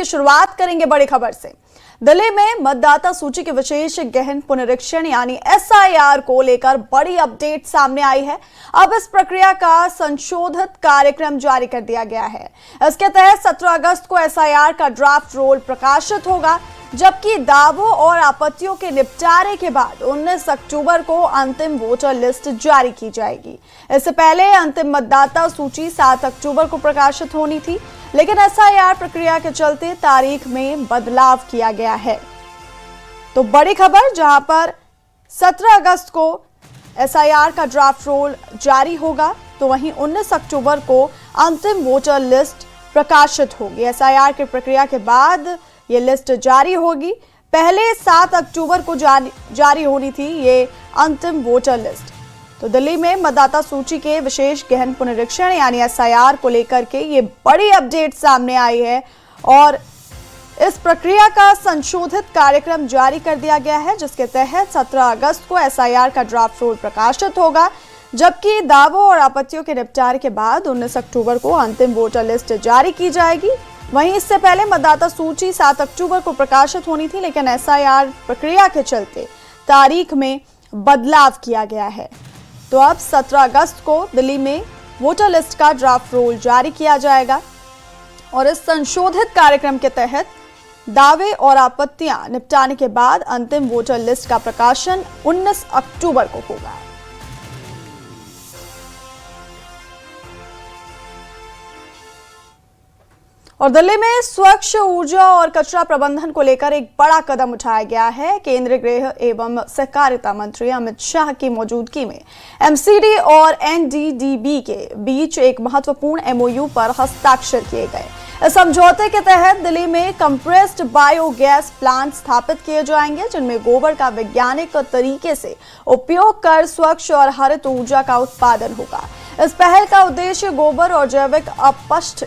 की शुरुआत करेंगे बड़ी खबर से। दिल्ली में मतदाता सूची के विशेष गहन पुनरीक्षण यानी एसआईआर को लेकर बड़ी अपडेट सामने आई है। अब इस प्रक्रिया का संशोधित कार्यक्रम जारी कर दिया गया है। इसके तहत 17 अगस्त को एसआईआर का ड्राफ्ट रोल प्रकाशित होगा, जबकि दावों और आपत्तियों के निपटारे के बाद 19 अक्टूबर को अंतिम वोटर लिस्ट जारी की जाएगी। इससे पहले अंतिम मतदाता सूची 7 अक्टूबर को प्रकाशित होनी थी, लेकिन एसआईआर प्रक्रिया के चलते तारीख में बदलाव किया गया है। तो बड़ी खबर, जहां पर 17 अगस्त को एसआईआर का ड्राफ्ट रोल जारी होगा, तो वहीं 19 अक्टूबर को अंतिम वोटर लिस्ट प्रकाशित होगी। एसआईआर की प्रक्रिया के बाद ये लिस्ट जारी होगी। पहले 7 अक्टूबर को जारी होनी थी ये अंतिम वोटर लिस्ट। तो दिल्ली में मतदाता सूची के विशेष गहन पुनरीक्षण यानी एसआईआर को लेकर के ये बड़ी अपडेट सामने आई है और इस प्रक्रिया का संशोधित कार्यक्रम जारी कर दिया गया है, जिसके तहत 17 अगस्त को एसआईआर का ड्राफ्ट रोल प्रकाशित होगा, जबकि दावों और आपत्तियों के निपटारे के बाद 19 अक्टूबर को अंतिम वोटर लिस्ट जारी की जाएगी। वहीं इससे पहले मतदाता सूची 7 अक्टूबर को प्रकाशित होनी थी, लेकिन एसआईआर प्रक्रिया के चलते तारीख में बदलाव किया गया है। तो अब 17 अगस्त को दिल्ली में वोटर लिस्ट का ड्राफ्ट रोल जारी किया जाएगा और इस संशोधित कार्यक्रम के तहत दावे और आपत्तियां निपटाने के बाद अंतिम वोटर लिस्ट का प्रकाशन 19 अक्टूबर को होगा। और दिल्ली में स्वच्छ ऊर्जा और कचरा प्रबंधन को लेकर एक बड़ा कदम उठाया गया है। केंद्रीय गृह एवं सहकारिता मंत्री अमित शाह की मौजूदगी में एमसीडी और एनडीडीबी के बीच एक महत्वपूर्ण एमओयू पर हस्ताक्षर किए गए। इस समझौते के तहत दिल्ली में कंप्रेस्ड बायोगैस प्लांट स्थापित किए जाएंगे, जिनमें गोबर का वैज्ञानिक तरीके से उपयोग कर स्वच्छ और हरित ऊर्जा का उत्पादन होगा। इस पहल का उद्देश्य गोबर और जैविक अपशिष्ट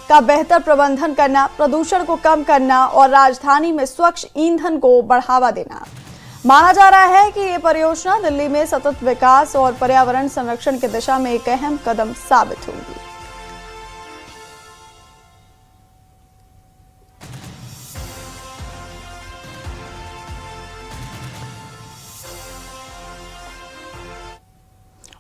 का बेहतर प्रबंधन करना, प्रदूषण को कम करना और राजधानी में स्वच्छ ईंधन को बढ़ावा देना। माना जा रहा है कि ये परियोजना दिल्ली में सतत विकास और पर्यावरण संरक्षण की दिशा में एक अहम कदम साबित होगी।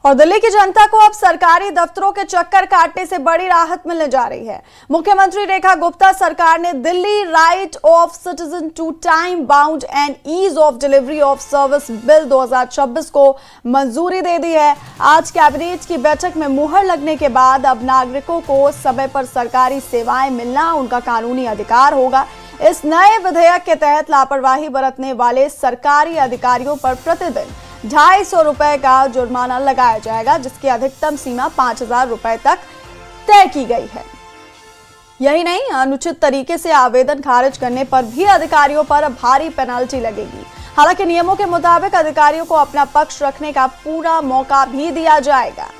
और दिल्ली की जनता को अब सरकारी दफ्तरों के चक्कर काटने से बड़ी राहत मिलने जा रही है। मुख्यमंत्री रेखा गुप्ता सरकार ने Delhi right of citizen to time bound and ease of delivery of service bill 2026 को मंजूरी दे दी है। आज कैबिनेट की बैठक में मुहर लगने के बाद अब नागरिकों को समय पर सरकारी सेवाएं मिलना उनका कानूनी अधिकार होगा। इस नए विधेयक के तहत लापरवाही बरतने वाले सरकारी अधिकारियों पर प्रतिदिन 250 रुपए का जुर्माना लगाया जाएगा, जिसकी अधिकतम सीमा 5000 रुपए तक तय की गई है। यही नहीं, अनुचित तरीके से आवेदन खारिज करने पर भी अधिकारियों पर भारी पेनल्टी लगेगी। हालांकि नियमों के मुताबिक अधिकारियों को अपना पक्ष रखने का पूरा मौका भी दिया जाएगा।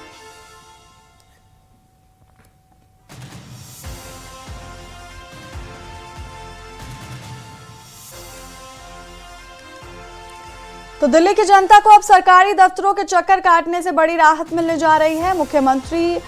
तो दिल्ली की जनता को अब सरकारी दफ्तरों के चक्कर काटने से बड़ी राहत मिलने जा रही है। मुख्यमंत्री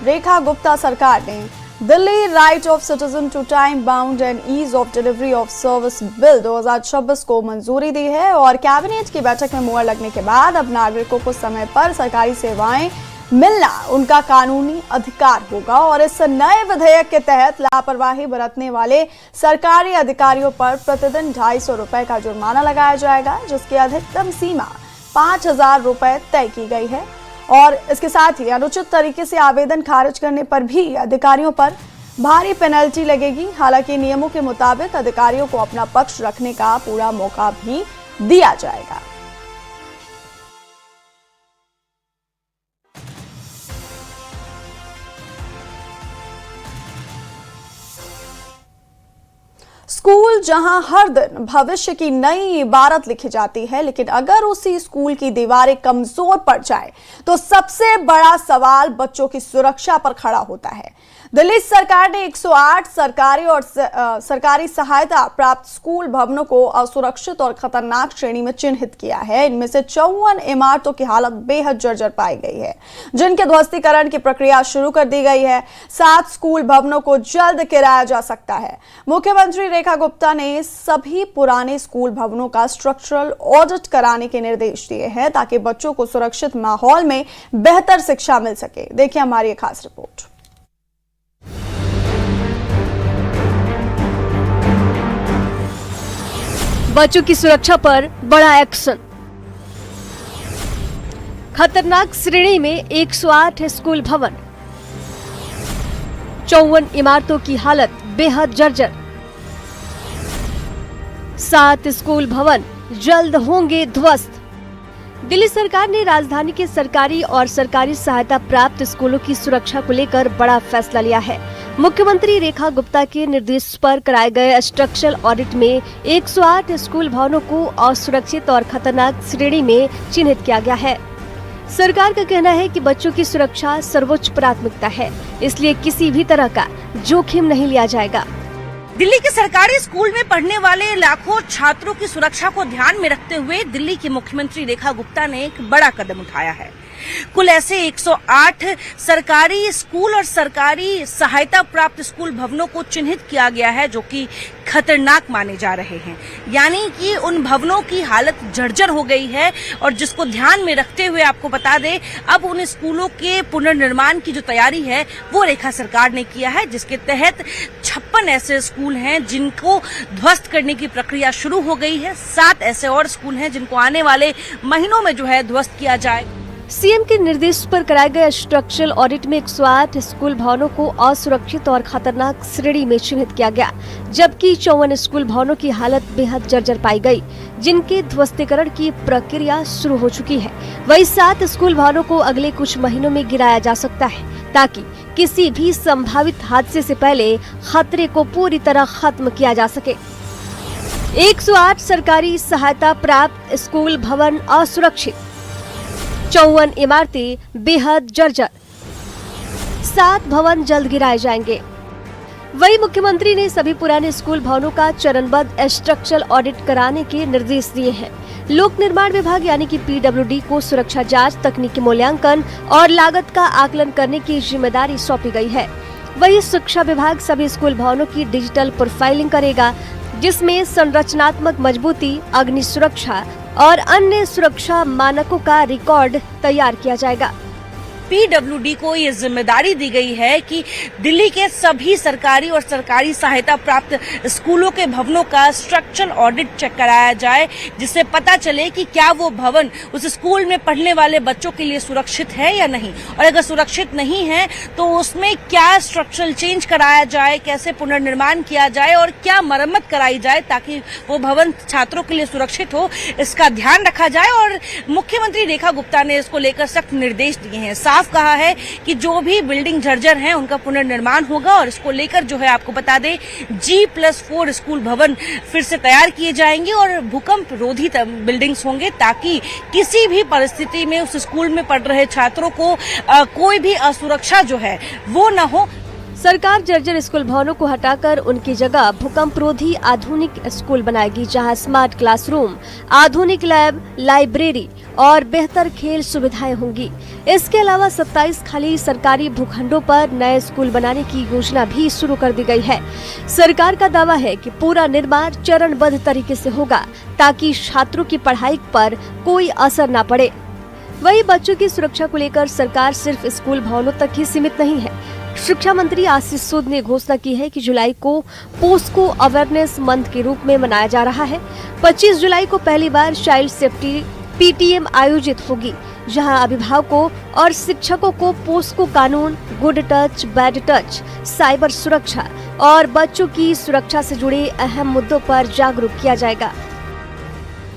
रेखा गुप्ता सरकार ने Delhi right of citizen to time bound and ease of delivery of service bill 2026 को मंजूरी दी है और कैबिनेट की बैठक में मुहर लगने के बाद अब नागरिकों को समय पर सरकारी सेवाएं मिलना उनका कानूनी अधिकार होगा। और इस नए विधेयक के तहत लापरवाही बरतने वाले सरकारी अधिकारियों पर प्रतिदिन 250 रुपए का जुर्माना लगाया जाएगा, जिसकी अधिकतम सीमा 5000 रुपए तय की गई है। और इसके साथ ही अनुचित तरीके से आवेदन खारिज करने पर भी अधिकारियों पर भारी पेनल्टी लगेगी। हालांकि नियमों के मुताबिक अधिकारियों को अपना पक्ष रखने का पूरा मौका भी दिया जाएगा। स्कूल जहां हर दिन भविष्य की नई इबारत लिखी जाती है, लेकिन अगर उसी स्कूल की दीवारें कमजोर पड़ जाए तो सबसे बड़ा सवाल बच्चों की सुरक्षा पर खड़ा होता है। दिल्ली सरकार ने 108 सरकारी और सरकारी सहायता प्राप्त स्कूल भवनों को असुरक्षित और खतरनाक श्रेणी में चिन्हित किया है। इनमें से 54 इमारतों की हालत बेहद जर्जर पाई गई है, जिनके ध्वस्तीकरण की प्रक्रिया शुरू कर दी गई है। 7 स्कूल भवनों को जल्द गिराया जा सकता है। मुख्यमंत्री रेखा गुप्ता ने सभी पुराने स्कूल भवनों का स्ट्रक्चरल ऑडिट कराने के निर्देश दिए हैं, ताकि बच्चों को सुरक्षित माहौल में बेहतर शिक्षा मिल सके। देखिए हमारी एक खास रिपोर्ट। बच्चों की सुरक्षा पर बड़ा एक्शन। खतरनाक श्रेणी में 108 स्कूल भवन, 54 इमारतों की हालत बेहद जर्जर। 7 स्कूल भवन जल्द होंगे ध्वस्त। दिल्ली सरकार ने राजधानी के सरकारी और सरकारी सहायता प्राप्त स्कूलों की सुरक्षा को लेकर बड़ा फैसला लिया है। मुख्यमंत्री रेखा गुप्ता के निर्देश पर कराए गए स्ट्रक्चरल ऑडिट में 108 स्कूल भवनों को असुरक्षित और खतरनाक श्रेणी में चिन्हित किया गया है। सरकार का कहना है कि बच्चों की सुरक्षा सर्वोच्च प्राथमिकता है, इसलिए किसी भी तरह का जोखिम नहीं लिया जाएगा। दिल्ली के सरकारी स्कूल में पढ़ने वाले लाखों छात्रों की सुरक्षा को ध्यान में रखते हुए दिल्ली की मुख्यमंत्री रेखा गुप्ता ने एक बड़ा कदम उठाया है। कुल ऐसे 108 सरकारी स्कूल और सरकारी सहायता प्राप्त स्कूल भवनों को चिन्हित किया गया है, जो कि खतरनाक माने जा रहे हैं। यानी कि उन भवनों की हालत जर्जर हो गई है, और जिसको ध्यान में रखते हुए आपको बता दें, अब उन स्कूलों के पुनर्निर्माण की जो तैयारी है वो रेखा सरकार ने किया है, जिसके तहत 56 ऐसे स्कूल हैं जिनको ध्वस्त करने की प्रक्रिया शुरू हो गई है। 7 ऐसे और स्कूल हैं जिनको आने वाले महीनों में जो है ध्वस्त किया जाए। सीएम के निर्देश पर कराए गए स्ट्रक्चरल ऑडिट में 108 स्कूल भवनों को असुरक्षित और खतरनाक श्रेणी में चिन्हित किया गया, जबकि 54 स्कूल भवनों की हालत बेहद जर्जर पाई गई, जिनके ध्वस्तीकरण की प्रक्रिया शुरू हो चुकी है। वहीं 7 स्कूल भवनों को अगले कुछ महीनों में गिराया जा सकता है, ताकि किसी भी संभावित हादसे से पहले खतरे को पूरी तरह खत्म किया जा सके। 108 सरकारी सहायता प्राप्त स्कूल भवन असुरक्षित, 54 इमारतें बेहद जर्जर, 7 भवन जल्द गिराए जाएंगे। वहीं मुख्यमंत्री ने सभी पुराने स्कूल भवनों का चरणबद्ध स्ट्रक्चरल ऑडिट कराने के निर्देश दिए हैं। लोक निर्माण विभाग यानी कि PWD को सुरक्षा जांच, तकनीकी मूल्यांकन और लागत का आकलन करने की जिम्मेदारी सौंपी गई है। वहीं शिक्षा विभाग सभी स्कूल भवनों की डिजिटल प्रोफाइलिंग करेगा, जिसमें संरचनात्मक मजबूती, अग्नि सुरक्षा और अन्य सुरक्षा मानकों का रिकॉर्ड तैयार किया जाएगा। PWD को ये जिम्मेदारी दी गई है कि दिल्ली के सभी सरकारी और सरकारी सहायता प्राप्त स्कूलों के भवनों का स्ट्रक्चरल ऑडिट चेक कराया जाए, जिससे पता चले कि क्या वो भवन उस स्कूल में पढ़ने वाले बच्चों के लिए सुरक्षित है या नहीं, और अगर सुरक्षित नहीं है तो उसमें क्या स्ट्रक्चरल चेंज कराया जाए, कैसे पुनर्निर्माण किया जाए और क्या मरम्मत कराई जाए, ताकि वो भवन छात्रों के लिए सुरक्षित हो, इसका ध्यान रखा जाए। और मुख्यमंत्री रेखा गुप्ता ने इसको लेकर सख्त निर्देश दिए हैं। साफ कहा है कि जो भी बिल्डिंग जर्जर हैं उनका पुनर्निर्माण होगा, और इसको लेकर जो है आपको बता दें G+4 स्कूल भवन फिर से तैयार किए जाएंगे और भूकंप रोधी बिल्डिंग्स होंगे, ताकि किसी भी परिस्थिति में उस स्कूल में पढ़ रहे छात्रों को कोई भी असुरक्षा जो है वो न हो। सरकार जर्जर स्कूल भवनों को हटाकर उनकी जगह भूकंपरोधी आधुनिक स्कूल बनाएगी, जहां स्मार्ट क्लासरूम, आधुनिक लैब, लाइब्रेरी और बेहतर खेल सुविधाएं होंगी। इसके अलावा 27 खाली सरकारी भूखंडों पर नए स्कूल बनाने की योजना भी शुरू कर दी गई है। सरकार का दावा है कि पूरा निर्माण चरणबद्ध तरीके से होगा, ताकि छात्रों की पढ़ाई पर कोई असर न पड़े। वहीं बच्चों की सुरक्षा को लेकर सरकार सिर्फ स्कूल भवनों तक ही सीमित नहीं है। शिक्षा मंत्री आशीष सूद ने घोषणा की है कि जुलाई को पोस्को अवेयरनेस मंथ के रूप में मनाया जा रहा है। 25 जुलाई को पहली बार चाइल्ड सेफ्टी PTM आयोजित होगी, जहां अभिभावकों और शिक्षकों को पोस्को कानून, good touch, bad touch, cyber सुरक्षा और बच्चों की सुरक्षा से जुड़े अहम मुद्दों पर जागरूक किया जाएगा।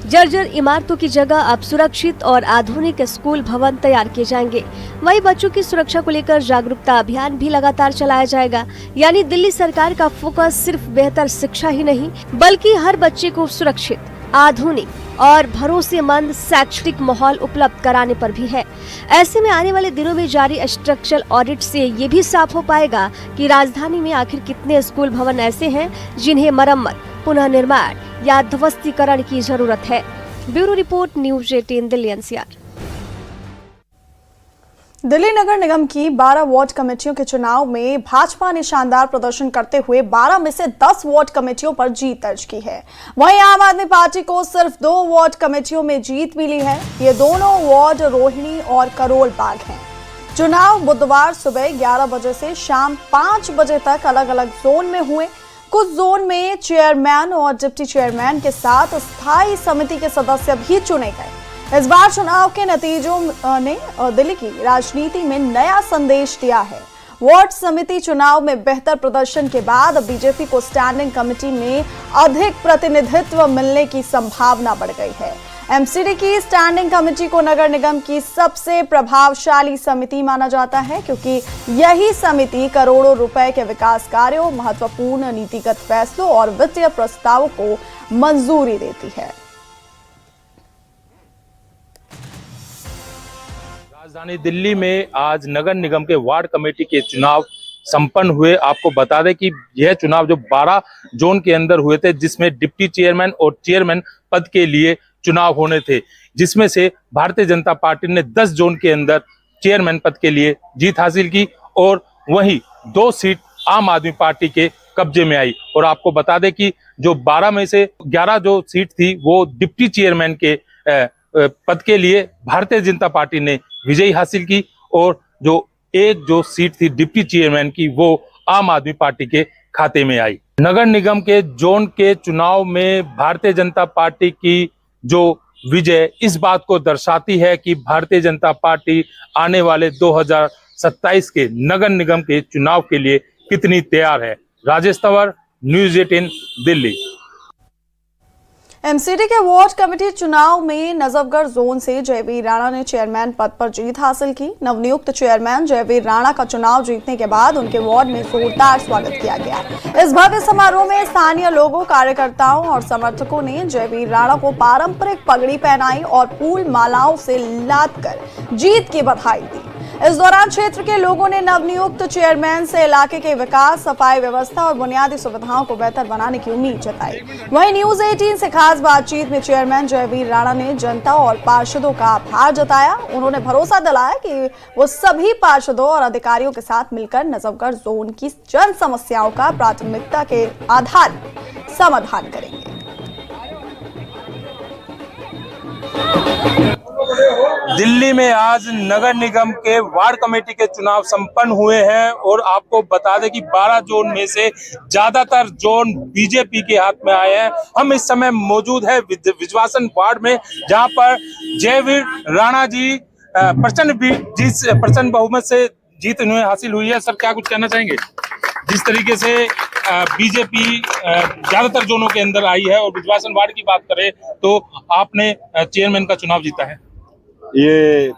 जर्जर इमारतों की जगह अब सुरक्षित और आधुनिक स्कूल भवन तैयार किए जाएंगे। वहीं बच्चों की सुरक्षा को लेकर जागरूकता अभियान भी लगातार चलाया जाएगा। यानी दिल्ली सरकार का फोकस सिर्फ बेहतर शिक्षा ही नहीं, बल्कि हर बच्चे को सुरक्षित, आधुनिक और भरोसेमंद शैक्षणिक माहौल उपलब्ध कराने पर भी है। ऐसे में आने वाले दिनों में जारी स्ट्रक्चरल ऑडिट से ये भी साफ हो पाएगा कि राजधानी में आखिर कितने स्कूल भवन ऐसे हैं जिन्हें मरम्मत, पुनः निर्माण या ध्वस्तीकरण की जरूरत है। Bureau report, news 18 Delhi NCR. Delhi नगर निगम की 12 वार्ड कमेटियों के चुनाव में भाजपा ने शानदार प्रदर्शन करते हुए 12 में से 10 वार्ड कमेटियों पर जीत दर्ज की है। वहीं आम आदमी पार्टी को सिर्फ 2 वार्ड कमेटियों में जीत मिली है। ये दोनों वार्ड रोहिणी और करोल बाग हैं। चुनाव बुधवार सुबह 11 बजे से शाम 5 बजे तक अलग अलग जोन में हुए। कुछ जोन में चेयरमैन और डिप्टी चेयरमैन के साथ स्थायी समिति के सदस्य भी चुने गए। इस बार चुनाव के नतीजों ने दिल्ली की राजनीति में नया संदेश दिया है। वार्ड समिति चुनाव में बेहतर प्रदर्शन के बाद बीजेपी को स्टैंडिंग कमेटी में अधिक प्रतिनिधित्व मिलने की संभावना बढ़ गई है। एमसीडी की स्टैंडिंग कमेटी को नगर निगम की सबसे प्रभावशाली समिति माना जाता है, क्योंकि यही समिति करोड़ों रुपए के विकास कार्यों, महत्वपूर्ण नीतिगत फैसलों और वित्तीय प्रस्तावों को मंजूरी देती है। राजधानी दिल्ली में आज नगर निगम के वार्ड कमेटी के चुनाव संपन्न हुए। आपको बता दें कि यह चुनाव जो 12 जोन के अंदर हुए थे, जिसमें डिप्टी चेयरमैन और चेयरमैन पद के लिए चुनाव होने थे, जिसमें से भारतीय जनता पार्टी ने 10 जोन के अंदर चेयरमैन पद के लिए जीत हासिल की और वहीं 2 सीट आम आदमी पार्टी के कब्जे में आई। और आपको बता दें कि जो 12 में से 11 जो सीट थी वो डिप्टी चेयरमैन के पद के लिए भारतीय जनता पार्टी ने विजयी हासिल की और जो सीट थी डिप्टी चेयरमैन की वो आम आदमी पार्टी के खाते में आई। नगर निगम के जोन के चुनाव में भारतीय जनता पार्टी की जो विजय इस बात को दर्शाती है कि भारतीय जनता पार्टी आने वाले 2027 के नगर निगम के चुनाव के लिए कितनी तैयार है। राजेश तंवर, न्यूज 18 दिल्ली। एमसीडी के वार्ड कमेटी चुनाव में नजफगढ़ जोन से जयवीर राणा ने चेयरमैन पद पर जीत हासिल की। नवनियुक्त चेयरमैन जयवीर राणा का चुनाव जीतने के बाद उनके वार्ड में जोरदार स्वागत किया गया। इस भव्य समारोह में स्थानीय लोगों, कार्यकर्ताओं और समर्थकों ने जयवीर राणा को पारंपरिक पगड़ी पहनाई और फूल मालाओं से लादकर जीत की बधाई दी। इस दौरान क्षेत्र के लोगों ने नवनियुक्त चेयरमैन से इलाके के विकास, सफाई व्यवस्था और बुनियादी सुविधाओं को बेहतर बनाने की उम्मीद जताई। वहीं न्यूज 18 से खास बातचीत में चेयरमैन जयवीर राणा ने जनता और पार्षदों का आभार जताया। उन्होंने भरोसा दिलाया कि वो सभी पार्षदों और अधिकारियों के साथ मिलकर नजफगढ़ जोन की जन समस्याओं का प्राथमिकता के आधार पर समाधान करेंगे। दिल्ली में आज नगर निगम के वार्ड कमेटी के चुनाव संपन्न हुए हैं और आपको बता दें कि 12 जोन में से ज्यादातर जोन बीजेपी के हाथ में आए हैं। हम इस समय मौजूद है विजवासन वार्ड में, जहां पर जयवीर राणा जी प्रचंड बहुमत से जीत उन्हें हासिल हुई है। सर, क्या कुछ कहना चाहेंगे? जिस तरीके से बीजेपी ज्यादातर जोनों के अंदर आई है और विजवासन वार्ड की बात करें तो आपने चेयरमैन का चुनाव जीता है। ये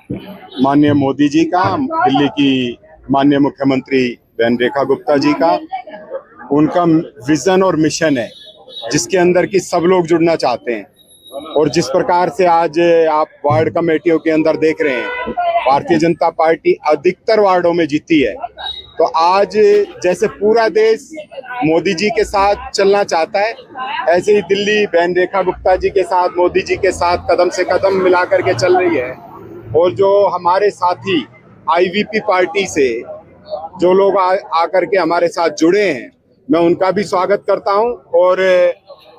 माननीय मोदी जी का, दिल्ली की माननीय मुख्यमंत्री बहन रेखा गुप्ता जी का, उनका विजन और मिशन है जिसके अंदर की सब लोग जुड़ना चाहते हैं। और जिस प्रकार से आज आप वार्ड कमेटियों के अंदर देख रहे हैं, भारतीय जनता पार्टी अधिकतर वार्डों में जीती है। तो आज जैसे पूरा देश मोदी जी के साथ चलना चाहता है, ऐसे ही दिल्ली बहन रेखा गुप्ता जी के साथ, मोदी जी के साथ कदम से कदम मिला करके चल रही है। और जो हमारे साथी आईवीपी पार्टी से जो लोग आकर के हमारे साथ जुड़े हैं, मैं उनका भी स्वागत करता हूं। और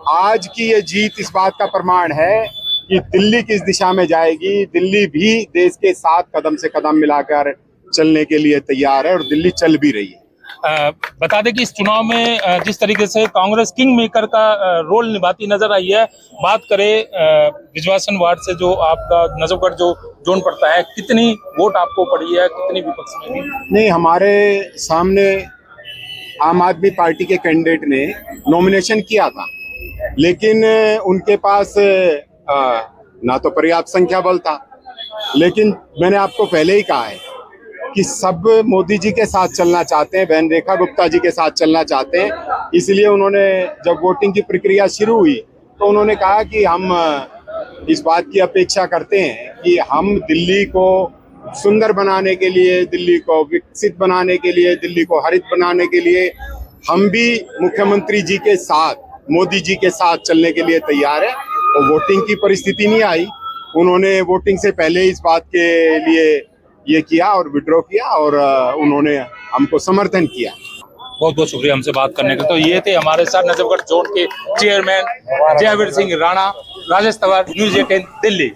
आज की ये जीत इस बात का प्रमाण है कि दिल्ली किस दिशा में जाएगी। दिल्ली भी देश के साथ कदम से कदम मिलाकर चलने के लिए तैयार है और दिल्ली चल भी रही है। बता दें कि इस चुनाव में जिस तरीके से कांग्रेस किंग मेकर का रोल निभाती नजर आई है। बात करें विजवासन वार्ड से, जो आपका नजफगढ़ जो जोन पड़ता है, कितनी वोट आपको पड़ी है, कितनी विपक्ष में? नहीं, हमारे सामने आम आदमी पार्टी के कैंडिडेट ने नॉमिनेशन किया था, लेकिन उनके पास ना तो पर्याप्त संख्या बल था। लेकिन मैंने आपको पहले ही कहा है कि सब मोदी जी के साथ चलना चाहते हैं, बहन रेखा गुप्ता जी के साथ चलना चाहते हैं। इसलिए उन्होंने जब वोटिंग की प्रक्रिया शुरू हुई तो उन्होंने कहा कि हम इस बात की अपेक्षा करते हैं कि हम दिल्ली को सुंदर बनाने के लिए, दिल्ली को विकसित बनाने के लिए, दिल्ली को हरित बनाने के लिए हम भी मुख्यमंत्री जी के साथ, मोदी जी के साथ चलने के लिए तैयार है। और वोटिंग की परिस्थिति नहीं आई, उन्होंने वोटिंग से पहले इस बात के लिए ये किया और विड्रॉ किया और उन्होंने हमको समर्थन किया। बहुत बहुत शुक्रिया हमसे बात करने के। तो ये थे हमारे साथ नजफगढ़ जोन के चेयरमैन जयवीर सिंह राणा। राजेश तंवर, न्यूज़ 18 दिल्ली।